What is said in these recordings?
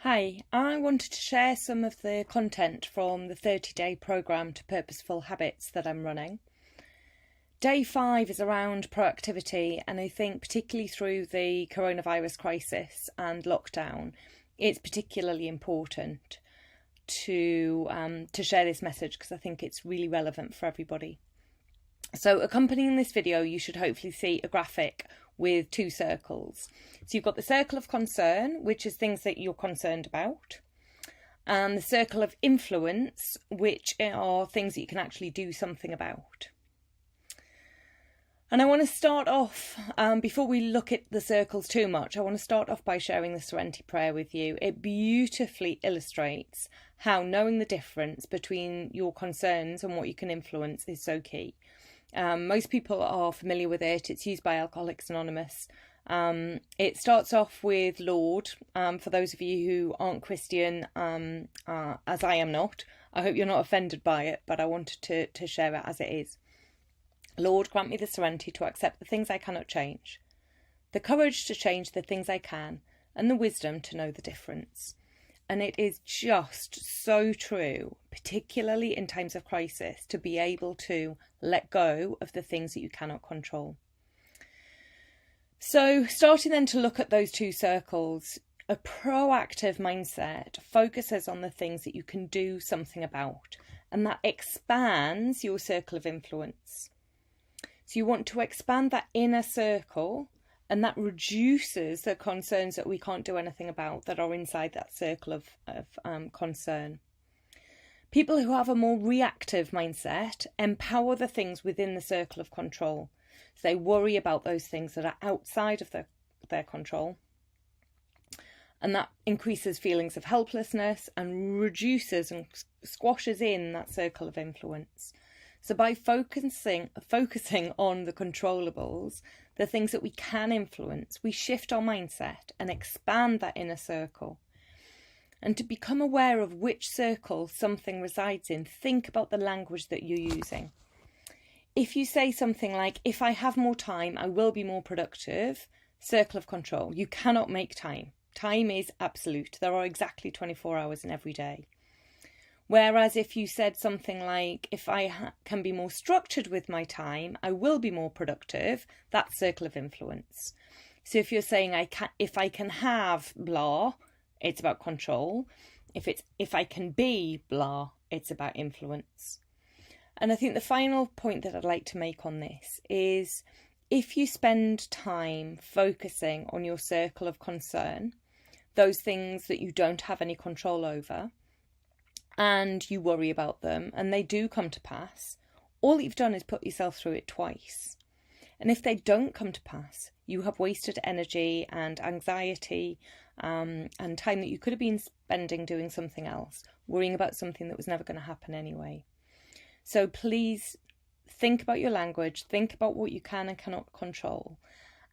Hi, I wanted to share some of the content from the 30-day programme to Purposeful Habits that I'm running. Day 5 is around proactivity, and I think particularly through the coronavirus crisis and lockdown, it's particularly important to share this message because I think it's really relevant for everybody. So accompanying this video, you should hopefully see a graphic with two circles. So you've got the circle of concern, which is things that you're concerned about, and the circle of influence, which are things that you can actually do something about. And I want to start off, before we look at the circles too much, I want to start off by sharing the Serenity Prayer with you. It beautifully illustrates how knowing the difference between your concerns and what you can influence is so key. Most people are familiar with it. It's used by Alcoholics Anonymous. It starts off with Lord. For those of you who aren't Christian, as I am not, I hope you're not offended by it, but I wanted to share it as it is. Lord, grant me the serenity to accept the things I cannot change, the courage to change the things I can, and the wisdom to know the difference. And it is just so true, particularly in times of crisis, to be able to let go of the things that you cannot control. So starting then to look at those two circles, a proactive mindset focuses on the things that you can do something about, and that expands your circle of influence. So you want to expand that inner circle, and that reduces the concerns that we can't do anything about that are inside that circle of concern. People who have a more reactive mindset empower the things within the circle of control. So they worry about those things that are outside of their control. And that increases feelings of helplessness and reduces and squashes in that circle of influence. So by focusing on the controllables, the things that we can influence, we shift our mindset and expand that inner circle. And to become aware of which circle something resides in, think about the language that you're using. If you say something like, if I have more time, I will be more productive, circle of control. You cannot make time. Time is absolute. There are exactly 24 hours in every day. Whereas if you said something like, if I can be more structured with my time, I will be more productive, that's circle of influence. So if you're saying, if I can have blah, it's about control. If I can be blah, it's about influence. And I think the final point that I'd like to make on this is, if you spend time focusing on your circle of concern, those things that you don't have any control over, and you worry about them, and they do come to pass, all you've done is put yourself through it twice. And if they don't come to pass, you have wasted energy and anxiety and time that you could have been spending doing something else, worrying about something that was never going to happen anyway. So please think about your language, think about what you can and cannot control.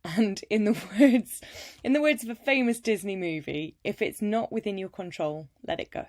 And in the words of a famous Disney movie, if it's not within your control, let it go.